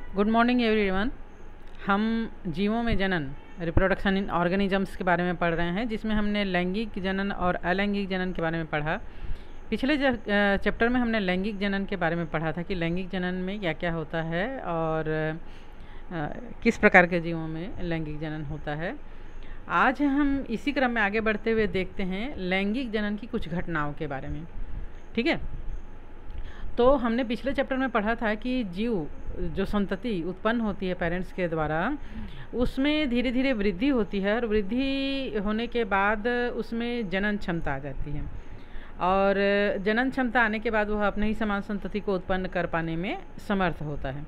Good morning everyone. हम जीवों में जनन रिप्रोडक्शन इन ऑर्गेनिजम्स के बारे में पढ़ रहे हैं, जिसमें हमने लैंगिक जनन और अलैंगिक जनन के बारे में पढ़ा। पिछले चैप्टर में हमने लैंगिक जनन के बारे में पढ़ा था कि लैंगिक जनन में क्या क्या होता है और किस प्रकार के जीवों में लैंगिक जनन होता है। आज हम इसी क्रम में आगे बढ़ते हुए देखते हैं लैंगिक जनन की कुछ घटनाओं के बारे में। ठीक है, तो हमने पिछले चैप्टर में पढ़ा था कि जीव जो संतति उत्पन्न होती है पेरेंट्स के द्वारा, उसमें धीरे धीरे वृद्धि होती है और वृद्धि होने के बाद उसमें जनन क्षमता आ जाती है और जनन क्षमता आने के बाद वह अपने ही समान संतति को उत्पन्न कर पाने में समर्थ होता है।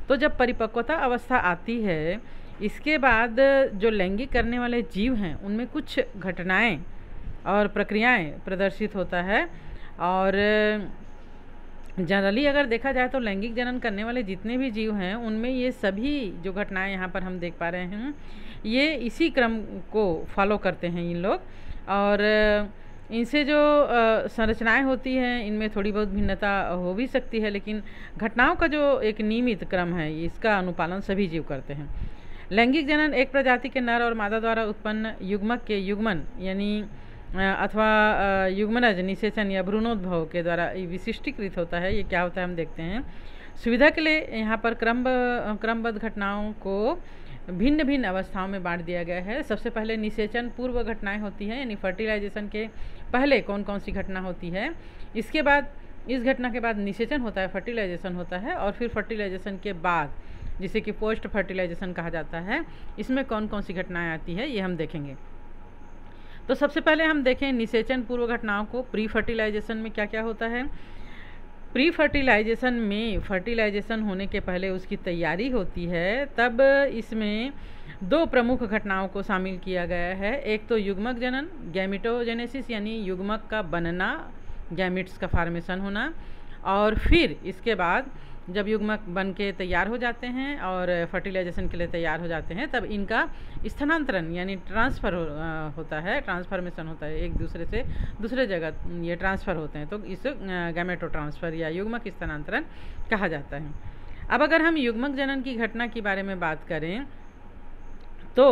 तो जब परिपक्वता अवस्था आती है, इसके बाद जो लैंगिक करने वाले जीव हैं उनमें कुछ घटनाएं और प्रक्रियाएं प्रदर्शित होता है। और जनरली अगर देखा जाए तो लैंगिक जनन करने वाले जितने भी जीव हैं उनमें ये सभी जो घटनाएं यहाँ पर हम देख पा रहे हैं, ये इसी क्रम को फॉलो करते हैं इन लोग। और इनसे जो संरचनाएं होती हैं इनमें थोड़ी बहुत भिन्नता हो भी सकती है, लेकिन घटनाओं का जो एक नियमित क्रम है इसका अनुपालन सभी जीव करते हैं। लैंगिक जनन एक प्रजाति के नर और मादा द्वारा उत्पन्न युग्मक के युग्मन यानी अथवा युग्मनज निषेचन या भ्रूणोद्भव के द्वारा विशिष्टीकृत होता है। ये क्या होता है हम देखते हैं। सुविधा के लिए यहाँ पर क्रमबद्ध घटनाओं को भिन्न भिन्न अवस्थाओं में बांट दिया गया है। सबसे पहले निषेचन पूर्व घटनाएं होती हैं, यानी फर्टिलाइजेशन के पहले कौन कौन सी घटना होती है। इसके बाद इस घटना के बाद निषेचन होता है, फर्टिलाइजेशन होता है, और फिर फर्टिलाइजेशन के बाद जिसे कि पोस्ट फर्टिलाइजेशन कहा जाता है, इसमें कौन कौन सी घटनाएं आती है ये हम देखेंगे। तो सबसे पहले हम देखें निषेचन पूर्व घटनाओं को। प्री फर्टिलाइजेशन में क्या क्या होता है। प्री फर्टिलाइजेशन में फर्टिलाइजेशन होने के पहले उसकी तैयारी होती है, तब इसमें दो प्रमुख घटनाओं को शामिल किया गया है। एक तो युग्मक जनन गैमिटोजेनेसिस यानी युग्मक का बनना, गैमिट्स का फॉर्मेशन होना, और फिर इसके बाद जब युग्मक बन के तैयार हो जाते हैं और फर्टिलाइजेशन के लिए तैयार हो जाते हैं, तब इनका स्थानांतरण यानी ट्रांसफ़र होता है, ट्रांसफॉर्मेशन होता है, एक दूसरे से दूसरे जगह ये ट्रांसफ़र होते हैं, तो इसे गैमेटो ट्रांसफ़र या युग्मक स्थानांतरण कहा जाता है। अब अगर हम युग्मक जनन की घटना के बारे में बात करें तो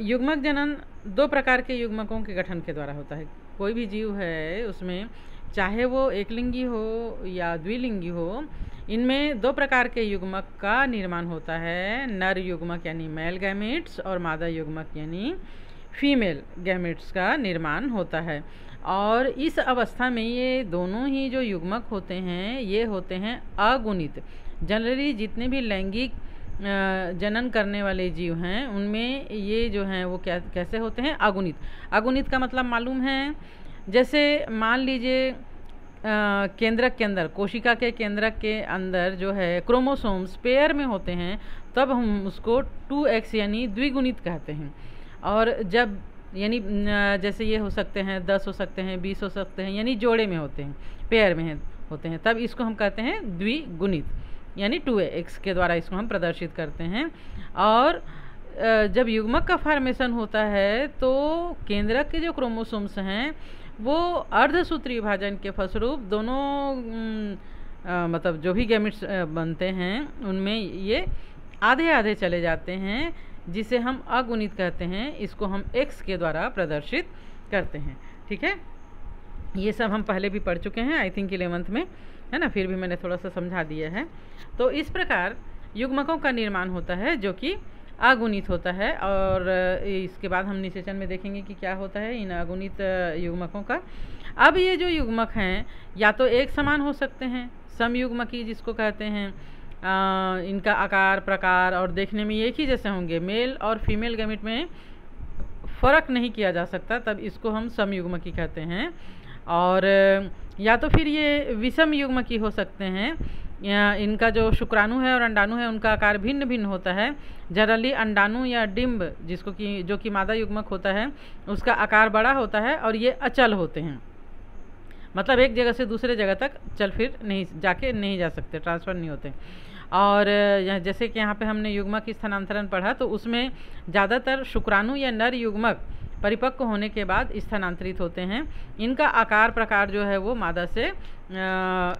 युग्मक जनन दो प्रकार के युग्मकों के गठन के द्वारा होता है। कोई भी जीव है उसमें चाहे वो एकलिंगी हो या द्विलिंगी हो, इनमें दो प्रकार के युग्मक का निर्माण होता है। नर युग्मक यानी मेल गैमेट्स और मादा युग्मक यानी फीमेल गैमेट्स का निर्माण होता है। और इस अवस्था में ये दोनों ही जो युग्मक होते हैं ये होते हैं अगुणित। जनरली जितने भी लैंगिक जनन करने वाले जीव हैं उनमें ये जो हैं वो कैसे होते हैं, अगुणित। अगुणित का मतलब मालूम है, जैसे मान लीजिए केंद्रक के अंदर, कोशिका के केंद्रक के अंदर जो है क्रोमोसोम्स पेयर में होते हैं, तब हम उसको 2x यानी द्विगुणित कहते हैं। और जब यानी जैसे ये हो सकते हैं 10 हो सकते हैं, 20 हो सकते हैं, यानी जोड़े में होते हैं, पेयर में होते हैं, तब इसको हम कहते हैं द्विगुणित यानी 2x के द्वारा इसको हम प्रदर्शित करते हैं। और जब युग्मक का फॉर्मेशन होता है तो केंद्रक के जो क्रोमोसोम्स हैं वो अर्धसूत्री विभाजन के फलस्वरूप दोनों मतलब जो भी गैमेट्स बनते हैं उनमें ये आधे आधे चले जाते हैं, जिसे हम अगुणित कहते हैं। इसको हम x के द्वारा प्रदर्शित करते हैं। ठीक है, ये सब हम पहले भी पढ़ चुके हैं, आई थिंक 11th में, है ना, फिर भी मैंने थोड़ा सा समझा दिया है। तो इस प्रकार युग्मकों का निर्माण होता है जो कि अगुणित होता है। और इसके बाद हम निषेचन में देखेंगे कि क्या होता है इन अगुणित युग्मकों का। अब ये जो युग्मक हैं या तो एक समान हो सकते हैं, समयुग्मकी जिसको कहते हैं, इनका आकार प्रकार और देखने में एक ही जैसे होंगे, मेल और फीमेल गैमेट में फ़र्क नहीं किया जा सकता, तब इसको हम समयुग्मकी कहते हैं। और या तो फिर ये विषम युग्मकी हो सकते हैं, या इनका जो शुक्राणु है और अंडाणु है उनका आकार भिन्न भिन्न होता है। जनरली अंडाणु या डिम्ब जिसको कि जो कि मादा युग्मक होता है उसका आकार बड़ा होता है और ये अचल होते हैं, मतलब एक जगह से दूसरे जगह तक चल फिर नहीं जा सकते, ट्रांसफ़र नहीं होते। और जैसे कि यहाँ पे हमने युग्मक स्थानांतरण पढ़ा, तो उसमें ज़्यादातर शुक्राणु या नर युग्मक परिपक्व होने के बाद स्थानांतरित होते हैं। इनका आकार प्रकार जो है वो मादा से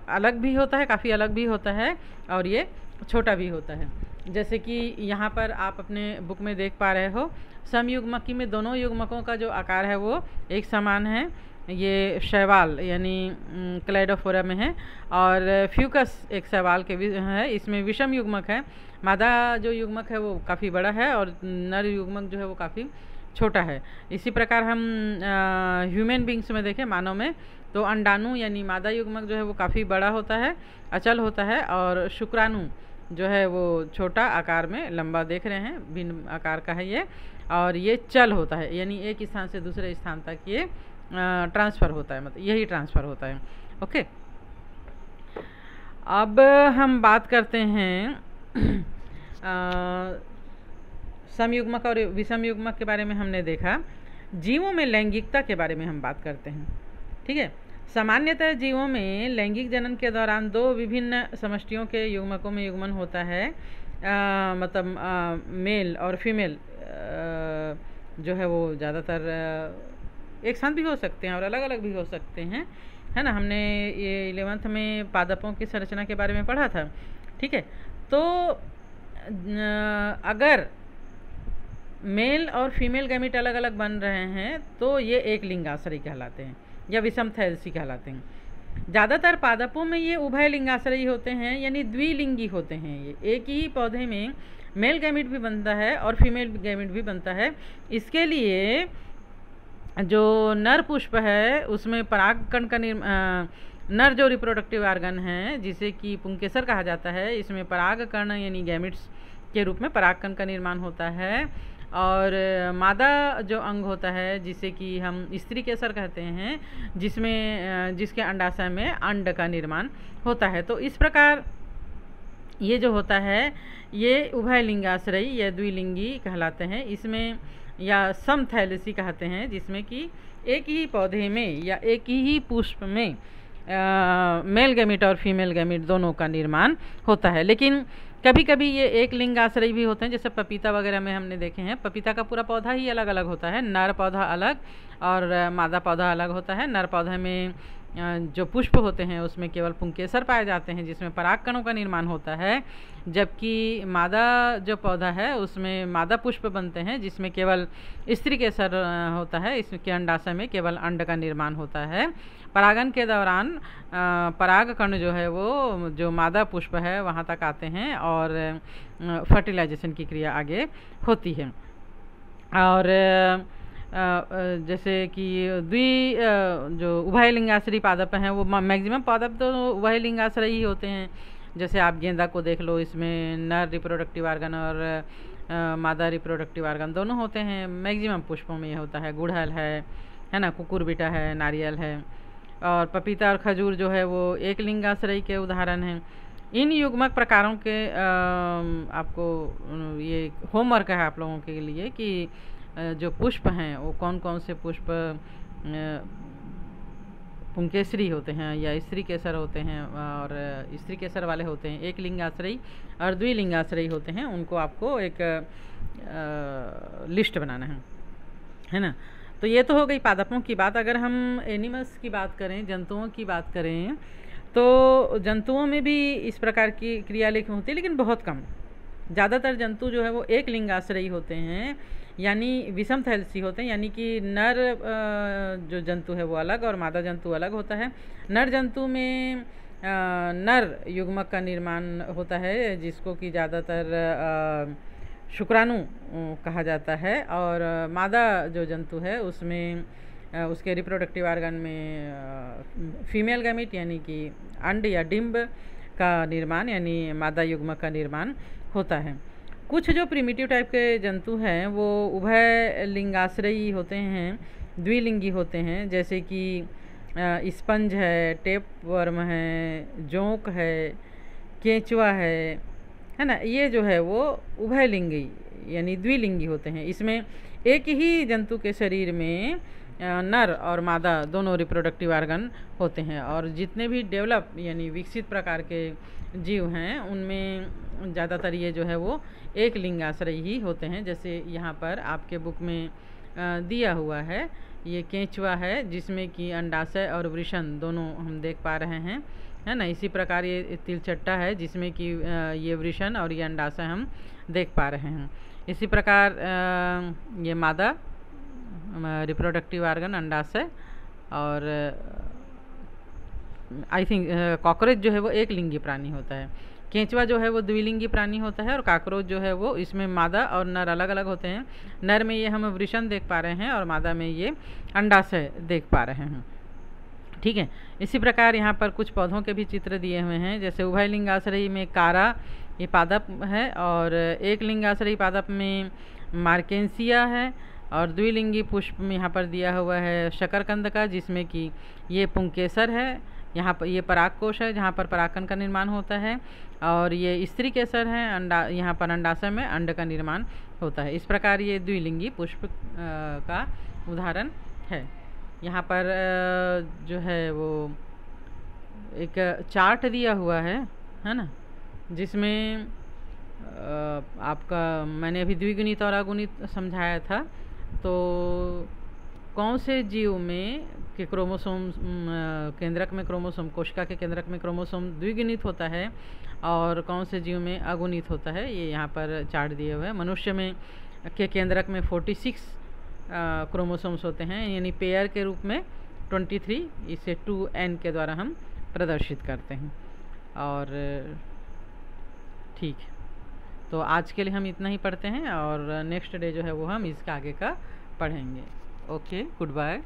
अलग भी होता है, काफ़ी अलग भी होता है, और ये छोटा भी होता है। जैसे कि यहाँ पर आप अपने बुक में देख पा रहे हो, समयुग्मकी में दोनों युग्मकों का जो आकार है वो एक समान है। ये शैवाल यानी क्लेडोफोरा में है, और फ्यूकस एक शैवाल के है, इसमें विषम युग्मक है। मादा जो युग्मक है वो काफ़ी बड़ा है और नर युग्मक जो है वो काफ़ी छोटा है। इसी प्रकार हम ह्यूमन बींग्स में देखें, मानव में, तो अंडाणु यानी मादा युग्मक जो है वो काफ़ी बड़ा होता है, अचल होता है, और शुक्राणु जो है वो छोटा आकार में लंबा देख रहे हैं, भिन्न आकार का है ये, और ये चल होता है, यानी एक स्थान से दूसरे स्थान तक ये ट्रांसफ़र होता है, मतलब यही ट्रांसफ़र होता है। ओके, अब हम बात करते हैं समयुग्मक और विषम युग्मक के बारे में हमने देखा। जीवों में लैंगिकता के बारे में हम बात करते हैं। ठीक है, सामान्यतः जीवों में लैंगिक जनन के दौरान दो विभिन्न समष्टियों के युग्मकों में युग्मन होता है, मतलब मेल और फीमेल जो है वो ज़्यादातर एक साथ भी हो सकते हैं और अलग अलग भी हो सकते हैं, है ना। हमने ये 11th में पादपों की संरचना के बारे में पढ़ा था। ठीक है, तो अगर मेल और फीमेल गैमीट अलग अलग बन रहे हैं तो ये एक लिंगाश्रयी कहलाते हैं या विषम थैलेसी कहलाते हैं। ज़्यादातर पादपों में ये उभय लिंगाश्रयी होते हैं, यानी द्विलिंगी होते हैं। ये एक ही पौधे में मेल गैमीट भी बनता है और फीमेल गैमीट भी बनता है। इसके लिए जो नर पुष्प है उसमें परागकण का नर जो रिप्रोडक्टिव ऑर्गन है जिसे कि पुंकेसर कहा जाता है, इसमें परागकण यानी गैमिट्स के रूप में परागकण का निर्माण होता है, और मादा जो अंग होता है जिसे कि हम स्त्री केसर कहते हैं, जिसके अंडाशय में अंड का निर्माण होता है। तो इस प्रकार ये जो होता है ये उभय लिंगाश्रयी या द्विलिंगी कहलाते हैं। इसमें या समथैलेसी कहते हैं, जिसमें कि एक ही पौधे में या एक ही पुष्प में मेल गैमीट और फीमेल गैमीट दोनों का निर्माण होता है। लेकिन कभी कभी ये एक लिंगाश्रयी भी होते हैं, जैसे पपीता वगैरह में हमने देखे हैं। पपीता का पूरा पौधा ही अलग अलग होता है, नर पौधा अलग और मादा पौधा अलग होता है। नर पौधे में जो पुष्प होते हैं उसमें केवल पुंकेसर पाए जाते हैं जिसमें परागकणों का निर्माण होता है, जबकि मादा जो पौधा है उसमें मादा पुष्प बनते हैं जिसमें केवल स्त्री केसर होता है। इसके अंडाशय में केवल अंड का निर्माण होता है। परागन के दौरान परागकण जो है वो जो मादा पुष्प है वहाँ तक आते हैं और फर्टिलाइजेशन की क्रिया आगे होती है। और जैसे कि जो उभय लिंगाश्रयी पादप हैं वो मैक्सिमम पादप तो उभय लिंगाश्रयी ही होते हैं। जैसे आप गेंदा को देख लो, इसमें नर रिप्रोडक्टिव ऑर्गन और मादा रिप्रोडक्टिव ऑर्गन दोनों होते हैं। मैक्सिमम पुष्पों में ये होता है। गुड़हल है ना, कुकुरबिटा है, नारियल है, और पपीता और खजूर जो है वो एक लिंगाश्रयी के उदाहरण हैं। इन युग्मक प्रकारों के आपको ये होमवर्क है आप लोगों के लिए कि जो पुष्प हैं वो कौन कौन से पुष्प पुंकेसरी होते हैं या स्त्री केसर होते हैं, और स्त्री केसर वाले होते हैं, एक लिंगाश्रयी और द्विलिंगाश्रयी होते हैं। उनको आपको एक लिस्ट बनाना है ना। तो ये तो हो गई पादपों की बात। अगर हम एनिमल्स की बात करें, जंतुओं की बात करें, तो जंतुओं में भी इस प्रकार की क्रियालेख होती है, लेकिन बहुत कम। ज़्यादातर जंतु जो है वो एक लिंगाश्रयी होते हैं, यानी विषम थैलेसी होते हैं, यानी कि नर जो जंतु है वो अलग और मादा जंतु अलग होता है। नर जंतु में नर युग्मक का निर्माण होता है जिसको कि ज़्यादातर शुक्राणु कहा जाता है, और मादा जो जंतु है उसमें उसके रिप्रोडक्टिव ऑर्गन में फीमेल गैमीट यानी कि अंड या डिंब का निर्माण यानी मादा युग्मक का निर्माण होता है। कुछ जो प्रिमिटिव टाइप के जंतु हैं वो उभय लिंगाश्रयी होते हैं, द्विलिंगी होते हैं, जैसे कि स्पंज है, टेपवर्म है, जोंक है, केंचुआ है ना। ये जो है वो उभय लिंगी यानी द्विलिंगी होते हैं। इसमें एक ही जंतु के शरीर में नर और मादा दोनों रिप्रोडक्टिव ऑर्गन होते हैं, और जितने भी डेवलप यानी विकसित प्रकार के जीव हैं उनमें ज़्यादातर ये जो है वो एक लिंगाश्रयी ही होते हैं। जैसे यहाँ पर आपके बुक में दिया हुआ है, ये केंचुआ है जिसमें कि अंडाशय और वृषण दोनों हम देख पा रहे हैं, है ना। इसी प्रकार ये तिलचट्टा है जिसमें कि ये वृषण और ये अंडाशय हम देख पा रहे हैं। इसी प्रकार ये मादा रिप्रोडक्टिव ऑर्गन अंडाशय, और आई थिंक कॉकरोच जो है वो एक लिंगी प्राणी होता है, केंचुआ जो है वो द्विलिंगी प्राणी होता है, और कॉकरोच जो है वो इसमें मादा और नर अलग अलग होते हैं। नर में ये हम वृषण देख पा रहे हैं और मादा में ये अंडाशय देख पा रहे हैं। ठीक है। इसी प्रकार यहाँ पर कुछ पौधों के भी चित्र दिए हुए हैं, जैसे उभय लिंगाश्रयी में कारा ये पादप है, और एक लिंगाश्रयी पादप में मार्केंसिया है, और द्विलिंगी पुष्प में यहाँ पर दिया हुआ है शकरकंद का, जिसमें कि ये पुंकेसर है। यहाँ पर ये परागकोश है जहाँ पर परागकण का निर्माण होता है, और ये स्त्री केसर है, अंडा यहाँ पर अंडाशय में अंड का निर्माण होता है। इस प्रकार ये द्विलिंगी पुष्प का उदाहरण है। यहाँ पर जो है वो एक चार्ट दिया हुआ है ना, जिसमें आपका मैंने अभी द्विगुणित और अगुणित समझाया था। तो कौन से जीव में के क्रोमोसोम केंद्रक में क्रोमोसोम कोशिका के केंद्रक में क्रोमोसोम द्विगुणित होता है और कौन से जीव में अगुणित होता है, ये यहाँ पर चार्ट दिए हुए हैं। मनुष्य में के केंद्रक में 46 क्रोमोसोम्स होते हैं, यानी पेयर के रूप में 23, इसे 2n के द्वारा हम प्रदर्शित करते हैं। और ठीक, तो आज के लिए हम इतना ही पढ़ते हैं, और नेक्स्ट डे जो है वो हम इसका आगे का पढ़ेंगे। Okay, good bye.